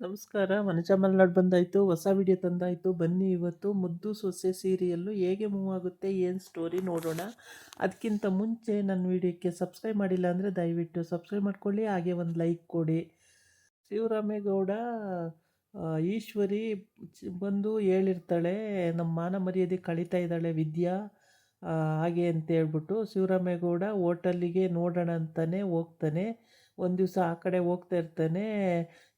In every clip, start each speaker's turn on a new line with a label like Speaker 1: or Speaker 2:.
Speaker 1: ನಮಸ್ಕಾರ. ವನಜಾ ಮಲ್ನಾಡ್ ಬಂದಾಯಿತು, ಹೊಸ ವಿಡಿಯೋ ತಂದಾಯಿತು. ಬನ್ನಿ ಇವತ್ತು ಮುದ್ದು ಸೊಸೆ ಸೀರಿಯಲ್ಲು ಹೇಗೆ ಮೂವ್ ಆಗುತ್ತೆ, ಏನು ಸ್ಟೋರಿ ನೋಡೋಣ. ಅದಕ್ಕಿಂತ ಮುಂಚೆ ನನ್ನ ವಿಡಿಯೋಕ್ಕೆ ಸಬ್ಸ್ಕ್ರೈಬ್ ಮಾಡಿಲ್ಲ ಅಂದರೆ ದಯವಿಟ್ಟು ಸಬ್ಸ್ಕ್ರೈಬ್ ಮಾಡ್ಕೊಳ್ಳಿ, ಹಾಗೆ ಒಂದು ಲೈಕ್ ಕೊಡಿ. ಶಿವರಾಮೇಗೌಡ ಈಶ್ವರಿ ಬಂದು ಹೇಳಿರ್ತಾಳೆ, ನಮ್ಮ ಮಾನ ಮರ್ಯಾದೆ ಕಳೀತಾ ಇದ್ದಾಳೆ ವಿದ್ಯಾ ಹಾಗೆ ಅಂತ ಹೇಳ್ಬಿಟ್ಟು. ಶಿವರಾಮೇಗೌಡ ಹೋಟೆಲ್ಲಿಗೆ ನೋಡೋಣ ಅಂತಲೇ ಹೋಗ್ತಾನೆ. ಒಂದು ದಿವಸ ಆ ಕಡೆ ಹೋಗ್ತಾ ಇರ್ತಾನೆ,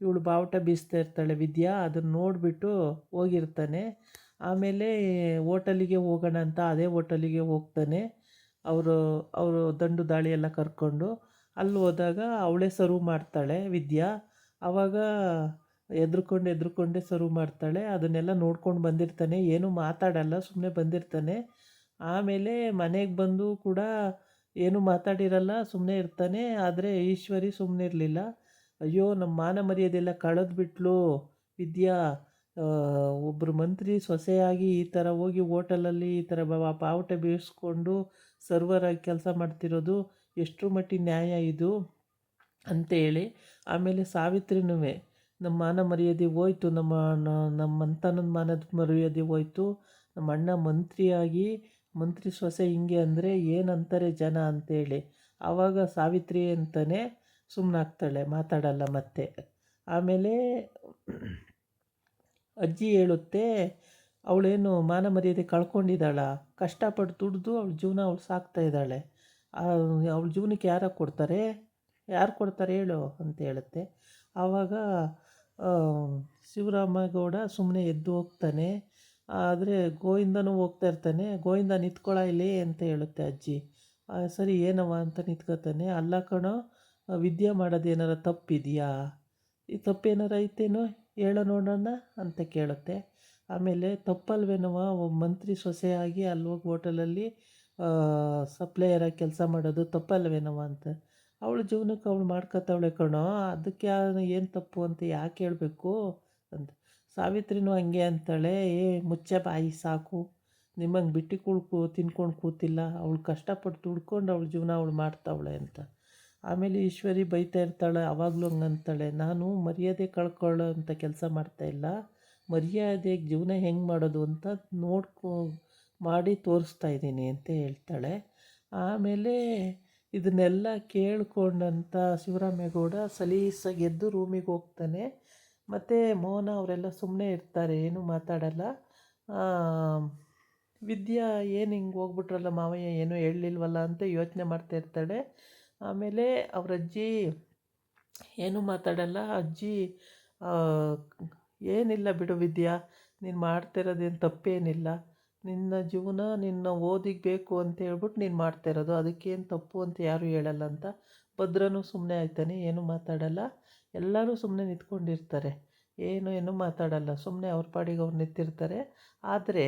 Speaker 1: ಇವಳು ಬಾವುಟ ಬೀಸ್ತಾ ಇರ್ತಾಳೆ ವಿದ್ಯಾ, ಅದನ್ನು ನೋಡಿಬಿಟ್ಟು ಹೋಗಿರ್ತಾನೆ. ಆಮೇಲೆ ಹೋಟೆಲಿಗೆ ಹೋಗೋಣ ಅಂತ ಅದೇ ಹೋಟೆಲಿಗೆ ಹೋಗ್ತಾನೆ. ಅವರು ಅವರು ದಂಡು ದಾಳಿ ಎಲ್ಲ ಕರ್ಕೊಂಡು ಅಲ್ಲಿ ಹೋದಾಗ ಅವಳೇ ಸರ್ವ್ ಮಾಡ್ತಾಳೆ ವಿದ್ಯಾ. ಆವಾಗ ಎದ್ರುಕೊಂಡೇ ಸರ್ವ್ ಮಾಡ್ತಾಳೆ. ಅದನ್ನೆಲ್ಲ ನೋಡ್ಕೊಂಡು ಬಂದಿರ್ತಾನೆ, ಏನೂ ಮಾತಾಡಲ್ಲ, ಸುಮ್ಮನೆ ಬಂದಿರ್ತಾನೆ. ಆಮೇಲೆ ಮನೆಗೆ ಬಂದು ಕೂಡ ಏನೂ ಮಾತಾಡಿರಲ್ಲ, ಸುಮ್ಮನೆ ಇರ್ತಾನೆ. ಆದರೆ ಈಶ್ವರಿ ಸುಮ್ಮನೆ ಇರಲಿಲ್ಲ. ಅಯ್ಯೋ ನಮ್ಮ ಮಾನ ಮರ್ಯಾದೆಲ್ಲ ಕಳೆದ್ಬಿಟ್ಲು ವಿದ್ಯಾ, ಒಬ್ಬರು ಮಂತ್ರಿ ಸೊಸೆಯಾಗಿ ಈ ಥರ ಹೋಗಿ ಹೋಟೆಲಲ್ಲಿ ಈ ಥರ ಬಾವುಟ ಬೀಳಿಸ್ಕೊಂಡು ಸರ್ವರಾಗಿ ಕೆಲಸ ಮಾಡ್ತಿರೋದು ಎಷ್ಟರ ಮಟ್ಟಿಗೆ ನ್ಯಾಯ ಇದು ಅಂತೇಳಿ. ಆಮೇಲೆ ಸಾವಿತ್ರಿನೂ ನಮ್ಮ ಮಾನ ಮರ್ಯಾದೆ ಹೋಯ್ತು, ನಮ್ಮ ಮಂತನದ ಮಾನದ ಮರ್ಯಾದೆ ಹೋಯ್ತು, ನಮ್ಮ ಅಣ್ಣ ಮಂತ್ರಿ ಸೊಸೆ ಹಿಂಗೆ ಅಂದರೆ ಏನಂತಾರೆ ಜನ ಅಂತೇಳಿ. ಆವಾಗ ಸಾವಿತ್ರಿ ಅಂತಲೇ ಸುಮ್ಮನಾಗ್ತಾಳೆ, ಮಾತಾಡಲ್ಲ ಮತ್ತೆ. ಆಮೇಲೆ ಅಜ್ಜಿ ಹೇಳುತ್ತೆ, ಅವಳೇನು ಮಾನ ಮರ್ಯಾದೆ ಕಳ್ಕೊಂಡಿದ್ದಾಳ, ಕಷ್ಟಪಟ್ಟು ದುಡ್ದು ಅವಳ ಜೀವನ ಅವಳು ಸಾಕ್ತಾ ಇದ್ದಾಳೆ, ಅವಳ ಜೀವನಕ್ಕೆ ಯಾರು ಕೊಡ್ತಾರೆ ಹೇಳು ಅಂತ ಹೇಳುತ್ತೆ. ಆವಾಗ ಶಿವರಾಮೇಗೌಡ ಸುಮ್ಮನೆ ಎದ್ದು ಹೋಗ್ತಾನೆ. ಆದರೆ ಗೋವಿಂದನೂ ಹೋಗ್ತಾ ಇರ್ತಾನೆ. ಗೋವಿಂದ ನಿಂತ್ಕೊಳ್ಳ ಇಲ್ಲಿ ಅಂತ ಹೇಳುತ್ತೆ ಅಜ್ಜಿ. ಸರಿ ಏನವ ಅಂತ ನಿಂತ್ಕೋತಾನೆ. ಅಲ್ಲ ಕಣೋ, ವಿದ್ಯೆ ಮಾಡೋದು ಏನಾರ ತಪ್ಪಿದೆಯಾ, ಈ ತಪ್ಪೇನಾರ ಐತೇನೋ ಹೇಳೋ ನೋಡೋಣ ಅಂತ ಕೇಳುತ್ತೆ. ಆಮೇಲೆ ತಪ್ಪಲ್ವೇನವ ಒಬ್ಬ ಮಂತ್ರಿ ಸೊಸೆಯಾಗಿ ಅಲ್ಲಿ ಹೋಗಿ ಹೋಟೆಲಲ್ಲಿ ಸಪ್ಲೈಯರಾಗಿ ಕೆಲಸ ಮಾಡೋದು ತಪ್ಪಲ್ವೇನವ ಅಂತ. ಅವಳ ಜೀವನಕ್ಕೆ ಅವಳು ಮಾಡ್ಕೊತಾವಳೆ ಕಣೋ, ಅದಕ್ಕೆ ಏನು ತಪ್ಪು ಅಂತ ಯಾಕೆ ಹೇಳಬೇಕು ಅಂತ. ಸಾವಿತ್ರಿನೂ ಹಂಗೆ ಅಂತಾಳೆ, ಮುಚ್ಚೆ ಬಾಯಿ ಸಾಕು, ನಿಮ್ಮಂಗೆ ಬಿಟ್ಟು ತಿನ್ಕೊಂಡು ಕೂತಿಲ್ಲ, ಅವಳು ಕಷ್ಟಪಟ್ಟು ದುಡ್ಕೊಂಡು ಅವಳ ಜೀವನ ಅವಳು ಮಾಡ್ತಾವಳೆ ಅಂತ. ಆಮೇಲೆ ಈಶ್ವರಿ ಬೈತಾ ಇರ್ತಾಳೆ, ಆವಾಗಲೂ ಹಂಗಂತಾಳೆ, ನಾನು ಮರ್ಯಾದೆ ಕಳ್ಕೊಳ್ಳೋ ಅಂತ ಕೆಲಸ ಮಾಡ್ತಾಯಿಲ್ಲ, ಮರ್ಯಾದೆಗೆ ಜೀವನ ಹೆಂಗೆ ಮಾಡೋದು ಅಂತ ಮಾಡಿ ತೋರಿಸ್ತಾ ಇದ್ದೀನಿ ಅಂತ ಹೇಳ್ತಾಳೆ. ಆಮೇಲೆ ಇದನ್ನೆಲ್ಲ ಕೇಳ್ಕೊಂಡಂಥ ಶಿವರಾಮೇಗೌಡ ಸಲೀಸಾಗಿ ಎದ್ದು ರೂಮಿಗೆ ಹೋಗ್ತಾನೆ. ಮತ್ತು ಮೋಹನ ಅವರೆಲ್ಲ ಸುಮ್ಮನೆ ಇರ್ತಾರೆ, ಏನೂ ಮಾತಾಡಲ್ಲ. ವಿದ್ಯಾ ಏನು ಹಿಂಗೆ ಹೋಗ್ಬಿಟ್ರಲ್ಲ ಮಾವಯ್ಯ, ಏನೂ ಹೇಳಲಿಲ್ವಲ್ಲ ಅಂತ ಯೋಚನೆ ಮಾಡ್ತಾ ಇರ್ತಾಳೆ. ಆಮೇಲೆ ಅವ್ರ ಅಜ್ಜಿ ಏನೂ ಮಾತಾಡಲ್ಲ. ಅಜ್ಜಿ ಏನಿಲ್ಲ ಬಿಡು ವಿದ್ಯಾ, ನೀನು ಮಾಡ್ತಿರೋದೇನು ತಪ್ಪೇನಿಲ್ಲ, ನಿನ್ನ ಜೀವನ ನಿನ್ನ ಓದಿಗೆ ಬೇಕು ಅಂತ ಹೇಳ್ಬಿಟ್ಟು ನೀನು ಮಾಡ್ತಾಯಿರೋದು, ಅದಕ್ಕೇನು ತಪ್ಪು ಅಂತ ಯಾರೂ ಹೇಳಲ್ಲ ಅಂತ. ಭದ್ರನೂ ಸುಮ್ಮನೆ ಆಯ್ತಾನೆ, ಏನೂ ಮಾತಾಡಲ್ಲ. ಎಲ್ಲರೂ ಸುಮ್ಮನೆ ನಿಂತ್ಕೊಂಡಿರ್ತಾರೆ, ಏನೂ ಮಾತಾಡಲ್ಲ, ಸುಮ್ಮನೆ ಅವ್ರ ಪಾಡಿಗೆ ಅವ್ರು ನಿಂತಿರ್ತಾರೆ. ಆದರೆ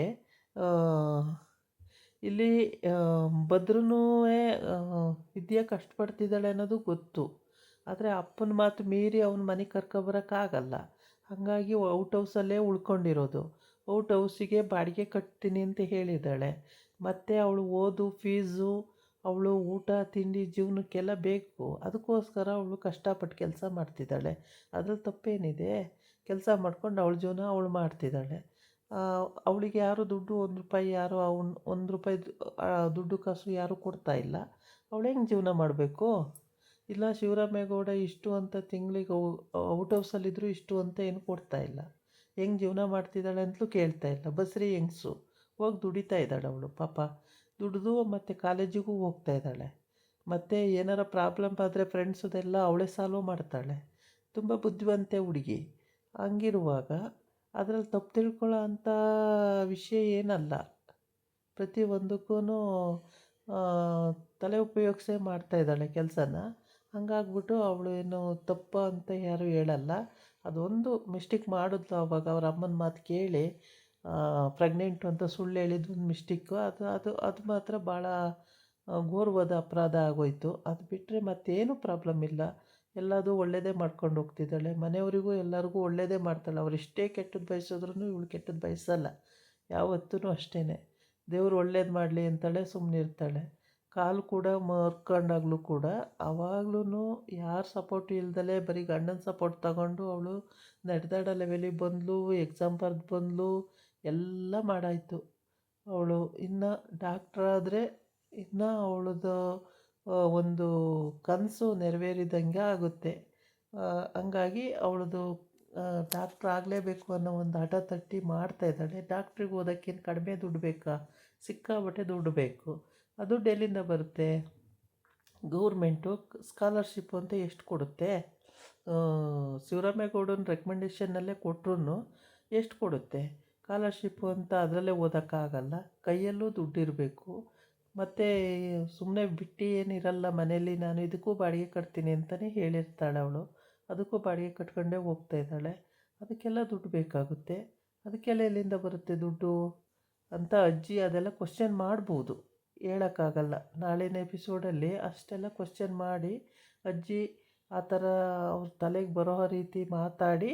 Speaker 1: ಇಲ್ಲಿ ಭದ್ರನೂ ವಿದ್ಯೆ ಕಷ್ಟಪಡ್ತಿದ್ದಾಳೆ ಅನ್ನೋದು ಗೊತ್ತು. ಆದರೆ ಅಪ್ಪನ ಮಾತು ಮೀರಿ ಅವನ ಮನೆಗೆ ಕರ್ಕೊಬರೋಕ್ಕಾಗಲ್ಲ. ಹಾಗಾಗಿ ಔಟ್ ಹೌಸಲ್ಲೇ ಉಳ್ಕೊಂಡಿರೋದು. ಔಟ್ ಹೌಸಿಗೆ ಬಾಡಿಗೆ ಕಟ್ತೀನಿ ಅಂತ ಹೇಳಿದ್ದಾಳೆ. ಮತ್ತು ಅವಳು ಓದು ಫೀಸು, ಅವಳು ಊಟ ತಿಂಡಿ ಜೀವನಕ್ಕೆಲ್ಲ ಬೇಕು. ಅದಕ್ಕೋಸ್ಕರ ಅವಳು ಕಷ್ಟಪಟ್ಟು ಕೆಲಸ ಮಾಡ್ತಿದ್ದಾಳೆ. ಅದ್ರಲ್ಲಿ ತಪ್ಪೇನಿದೆ? ಕೆಲಸ ಮಾಡ್ಕೊಂಡು ಅವಳ ಜೀವನ ಅವಳು ಮಾಡ್ತಿದ್ದಾಳೆ. ಅವಳಿಗೆ ಯಾರು ದುಡ್ಡು ₹1 ಯಾರು ₹1 ದುಡ್ಡು ಕಾಸು ಯಾರೂ ಕೊಡ್ತಾಯಿಲ್ಲ. ಅವಳು ಹೆಂಗೆ ಜೀವನ ಮಾಡಬೇಕು? ಇಲ್ಲ ಶಿವರಾಮೇಗೌಡ ಇಷ್ಟು ಅಂತ ತಿಂಗಳಿಗೆ ಔಟ್ ಹೌಸಲ್ಲಿದ್ದರೂ ಇಷ್ಟು ಅಂತ ಏನು ಕೊಡ್ತಾಯಿಲ್ಲ. ಹೆಂಗೆ ಜೀವನ ಮಾಡ್ತಿದ್ದಾಳೆ ಅಂತಲೂ ಕೇಳ್ತಾಯಿಲ್ಲ. ಬಸ್ರಿ ಹೆಂಗಸು ಹೋಗಿ ದುಡಿತಾ ಇದ್ದಾಳೆ ಅವಳು ಪಾಪ. ದುಡಿದು ಮತ್ತು ಕಾಲೇಜಿಗೂ ಹೋಗ್ತಾ ಇದ್ದಾಳೆ. ಮತ್ತು ಏನಾರ ಪ್ರಾಬ್ಲಮ್ ಆದರೆ ಫ್ರೆಂಡ್ಸದೆಲ್ಲ ಅವಳೇ ಸಾಲ್ವ್ ಮಾಡ್ತಾಳೆ. ತುಂಬ ಬುದ್ಧಿವಂತೆ ಹುಡುಗಿ. ಹಂಗಿರುವಾಗ ಅದರಲ್ಲಿ ತಪ್ಪು ತಿಳ್ಕೊಳ್ಳೋ ಅಂಥ ವಿಷಯ ಏನಲ್ಲ. ಪ್ರತಿಯೊಂದಕ್ಕೂ ತಲೆ ಉಪಯೋಗಿಸೇ ಮಾಡ್ತಾಯಿದ್ದಾಳೆ ಕೆಲಸನ. ಹಂಗಾಗ್ಬಿಟ್ಟು ಅವಳು ಏನು ತಪ್ಪು ಅಂತ ಯಾರೂ ಹೇಳಲ್ಲ. ಅದೊಂದು ಮಿಸ್ಟೇಕ್ ಮಾಡಿದ್ಲು ಆವಾಗ, ಅವ್ರ ಅಮ್ಮನ ಮಾತು ಕೇಳಿ ಪ್ರೆಗ್ನೆಂಟು ಅಂತ ಸುಳ್ಳು ಹೇಳಿದ್ದು ಒಂದು ಮಿಸ್ಟೇಕು. ಅದು ಮಾತ್ರ ಭಾಳ ಘೋರವಾದ ಅಪರಾಧ ಆಗೋಯಿತು. ಅದು ಬಿಟ್ಟರೆ ಮತ್ತೇನು ಪ್ರಾಬ್ಲಮ್ ಇಲ್ಲ. ಎಲ್ಲದೂ ಒಳ್ಳೆಯದೇ ಮಾಡ್ಕೊಂಡು ಹೋಗ್ತಿದ್ದಾಳೆ. ಮನೆಯವರಿಗೂ ಎಲ್ಲರಿಗೂ ಒಳ್ಳೆಯದೇ ಮಾಡ್ತಾಳೆ. ಅವ್ರು ಎಷ್ಟೇ ಕೆಟ್ಟದ್ದು ಬಯಸಿದ್ರೂ ಇವಳು ಕೆಟ್ಟದ್ದು ಬಯಸಲ್ಲ ಯಾವತ್ತೂ ಅಷ್ಟೇ. ದೇವ್ರು ಒಳ್ಳೇದು ಮಾಡಲಿ ಅಂತಾಳೆ, ಸುಮ್ಮನಿರ್ತಾಳೆ. ಕಾಲು ಕೂಡ ಮರ್ಕೊಂಡಾಗಲೂ ಕೂಡ ಆವಾಗ್ಲೂ ಯಾರ ಸಪೋರ್ಟ್ ಇಲ್ದಲೇ ಬರೀ ಗಂಡನ ಸಪೋರ್ಟ್ ತಗೊಂಡು ಅವಳು ನಡೆದಾಡೋ ಲೆವೆಲಿಗೆ ಬಂದಳು, ಎಕ್ಸಾಮ್ ಬರೆದು ಬಂದಳು, ಎಲ್ಲ ಮಾಡಾಯಿತು ಅವಳು. ಇನ್ನು ಡಾಕ್ಟ್ರಾದರೆ ಇನ್ನು ಅವಳದು ಒಂದು ಕನಸು ನೆರವೇರಿದಂಗೆ ಆಗುತ್ತೆ. ಹಂಗಾಗಿ ಅವಳದು ಡಾಕ್ಟ್ರ್ ಆಗಲೇಬೇಕು ಅನ್ನೋ ಒಂದು ಹಠ ತಟ್ಟಿ ಮಾಡ್ತಾಯಿದ್ದಾಳೆ. ಡಾಕ್ಟ್ರಿಗೆ ಓದೋಕ್ಕೇನು ಕಡಿಮೆ ದುಡ್ಡು ಬೇಕಾ? ಸಿಕ್ಕಾಪಟ್ಟೆ ದುಡ್ಡು ಬೇಕು. ಆ ದುಡ್ಡು ಎಲ್ಲಿಂದ ಬರುತ್ತೆ? ಗೌರ್ಮೆಂಟು ಸ್ಕಾಲರ್ಶಿಪ್ಪು ಅಂತ ಎಷ್ಟು ಕೊಡುತ್ತೆ? ಶಿವರಾಮೇಗೌಡನ ರೆಕಮೆಂಡೇಷನ್ನಲ್ಲೇ ಕೊಟ್ಟರು ಎಷ್ಟು ಕೊಡುತ್ತೆ? ಸ್ಕಾಲರ್ಶಿಪ್ಪು ಅಂತ ಅದರಲ್ಲೇ ಓದೋಕ್ಕಾಗಲ್ಲ. ಕೈಯಲ್ಲೂ ದುಡ್ಡಿರಬೇಕು. ಮತ್ತು ಸುಮ್ಮನೆ ಬಿಟ್ಟು ಏನಿರಲ್ಲ ಮನೇಲಿ. ನಾನು ಇದಕ್ಕೂ ಬಾಡಿಗೆ ಕಟ್ತೀನಿ ಅಂತಲೇ ಹೇಳಿರ್ತಾಳೆ ಅವಳು. ಅದಕ್ಕೂ ಬಾಡಿಗೆ ಕಟ್ಕೊಂಡೇ ಹೋಗ್ತಾಯಿದ್ದಾಳೆ. ಅದಕ್ಕೆಲ್ಲ ದುಡ್ಡು ಬೇಕಾಗುತ್ತೆ. ಅದಕ್ಕೆಲ್ಲ ಎಲ್ಲಿಂದ ಬರುತ್ತೆ ದುಡ್ಡು ಅಂತ ಅಜ್ಜಿ ಅದೆಲ್ಲ ಕ್ವಶ್ಚನ್ ಮಾಡ್ಬೋದು, ಹೇಳೋಕ್ಕಾಗಲ್ಲ. ನಾಳಿನ ಎಪಿಸೋಡಲ್ಲಿ ಅಷ್ಟೆಲ್ಲ ಕ್ವಶ್ಚನ್ ಮಾಡಿ ಅಜ್ಜಿ ಆ ಥರ ಅವ್ರ ತಲೆಗೆ ಬರೋ ರೀತಿ ಮಾತಾಡಿ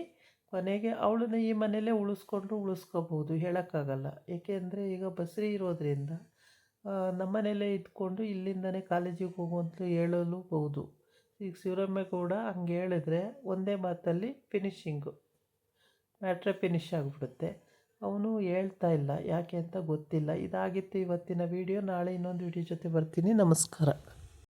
Speaker 1: ಕೊನೆಗೆ ಅವಳನ್ನ ಈ ಮನೇಲೇ ಉಳಿಸ್ಕೋಬೋದು, ಹೇಳೋಕ್ಕಾಗಲ್ಲ. ಏಕೆಂದರೆ ಈಗ ಬಸ್ರಿ ಇರೋದ್ರಿಂದ ನಮ್ಮನೇಲೇ ಇದ್ಕೊಂಡು ಇಲ್ಲಿಂದನೇ ಕಾಲೇಜಿಗೆ ಹೋಗುವಂತ ಹೇಳಲೂಬಹುದು. ಈಗ ಶಿವರಾಮೇಗೌಡ ಹಂಗೆ ಹೇಳಿದ್ರೆ ಒಂದೇ ಮಾತಲ್ಲಿ ಫಿನಿಶಿಂಗು, ಮ್ಯಾಟ್ರೇ ಫಿನಿಶ್ ಆಗಿಬಿಡುತ್ತೆ. ಅವನು ಹೇಳ್ತಾ ಇಲ್ಲ, ಯಾಕೆ ಅಂತ ಗೊತ್ತಿಲ್ಲ. ಇದಾಗಿತ್ತು ಇವತ್ತಿನ ವಿಡಿಯೋ. ನಾಳೆ ಇನ್ನೊಂದು ವಿಡಿಯೋ ಜೊತೆ ಬರ್ತೀನಿ. ನಮಸ್ಕಾರ.